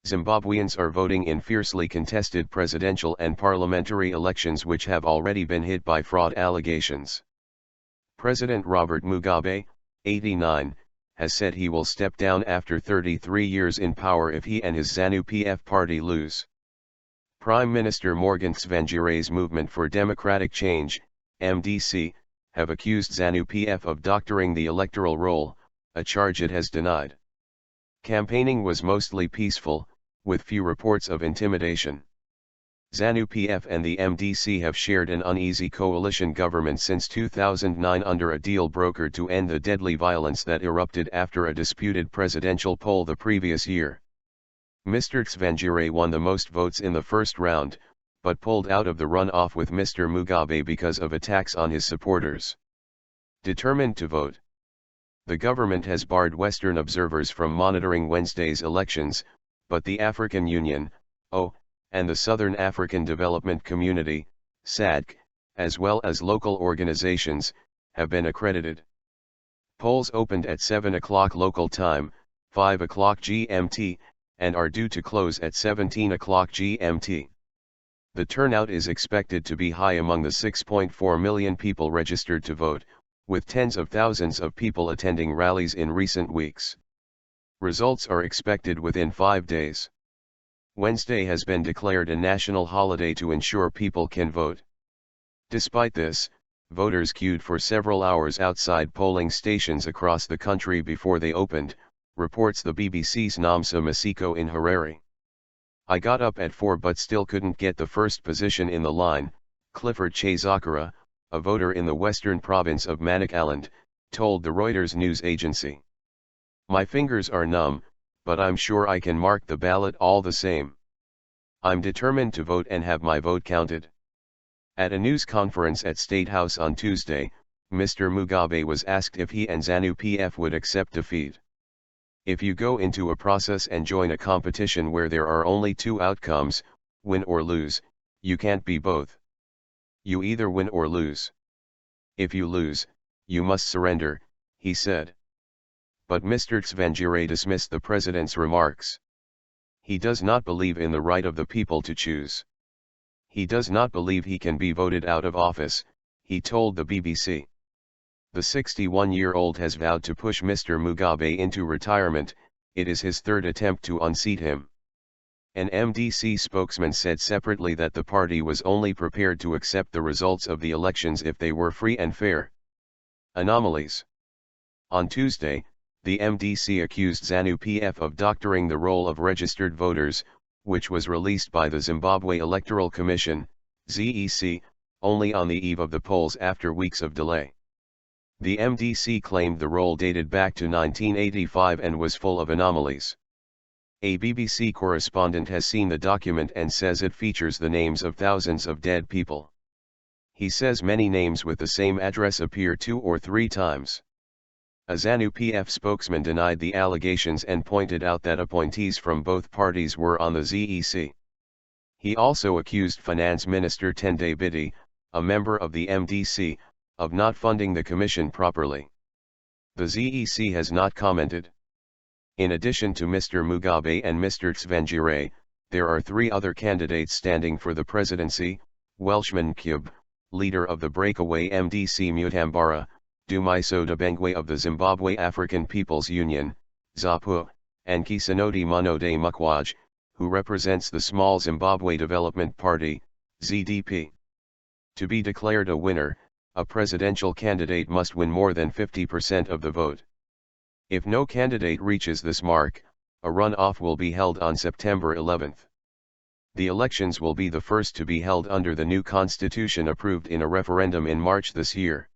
Zimbabweans are voting in fiercely contested presidential and parliamentary elections which have already been hit by fraud allegations. President Robert Mugabe, 89, has said he will step down after 33 years in power if he and his Zanu-PF party lose. Prime Minister Morgan Tsvangirai's Movement for Democratic Change, MDC, have accused Zanu-PF of doctoring the electoral roll, a charge it has denied. Campaigning was mostly peaceful, with few reports of intimidation. Zanu-PF and the MDC have shared an uneasy coalition government since 2009 under a deal brokered to end the deadly violence that erupted after a disputed presidential poll the previous year. Mr Tsvangirai won the most votes in the first round, but pulled out of the runoff with Mr Mugabe because of attacks on his supporters. Determined to vote. The government has barred Western observers from monitoring Wednesday's elections, but the African Union, and the Southern African Development Community, SADC, as well as local organizations, have been accredited. Polls opened at 7 o'clock local time, 5 o'clock GMT, and are due to close at 17 o'clock GMT. The turnout is expected to be high among the 6.4 million people registered to vote, with tens of thousands of people attending rallies in recent weeks. Results are expected within 5 days. Wednesday has been declared a national holiday to ensure people can vote. Despite this, voters queued for several hours outside polling stations across the country before they opened, reports the BBC's Nomsa Masiko in Harare. I got up at 4 but still couldn't get the first position in the line, Clifford Chezakara, a voter in the western province of Manicaland, told the Reuters news agency. My fingers are numb, but I'm sure I can mark the ballot all the same. I'm determined to vote and have my vote counted. At a news conference at State House on Tuesday, Mr Mugabe was asked if he and Zanu-PF would accept defeat. If you go into a process and join a competition where there are only two outcomes, win or lose, you can't be both. You either win or lose. If you lose, you must surrender, he said. But Mr Tsvangirai dismissed the president's remarks. He does not believe in the right of the people to choose. He does not believe he can be voted out of office, he told the BBC. The 61-year-old has vowed to push Mr Mugabe into retirement. It is his third attempt to unseat him. An MDC spokesman said separately that the party was only prepared to accept the results of the elections if they were free and fair. Anomalies. On Tuesday, the MDC accused Zanu-PF of doctoring the roll of registered voters, which was released by the Zimbabwe Electoral Commission, ZEC, only on the eve of the polls after weeks of delay. The MDC claimed the roll dated back to 1985 and was full of anomalies. A BBC correspondent has seen the document and says it features the names of thousands of dead people. He says many names with the same address appear 2 or 3 times. A Zanu-PF spokesman denied the allegations and pointed out that appointees from both parties were on the ZEC. He also accused Finance Minister Tendai Biti, a member of the MDC, of not funding the commission properly. The ZEC has not commented. In addition to Mr Mugabe and Mr Tsvangirai, there are 3 other candidates standing for the presidency: Welshman Mugabe, leader of the breakaway MDC Mutambara, Dumiso Dabengwe of the Zimbabwe African People's Union, ZAPU, and Kisanoti Monode Mukwaj, who represents the Small Zimbabwe Development Party, ZDP. To be declared a winner, a presidential candidate must win more than 50% of the vote. If no candidate reaches this mark, a runoff will be held on September 11. The elections will be the first to be held under the new constitution approved in a referendum in March this year.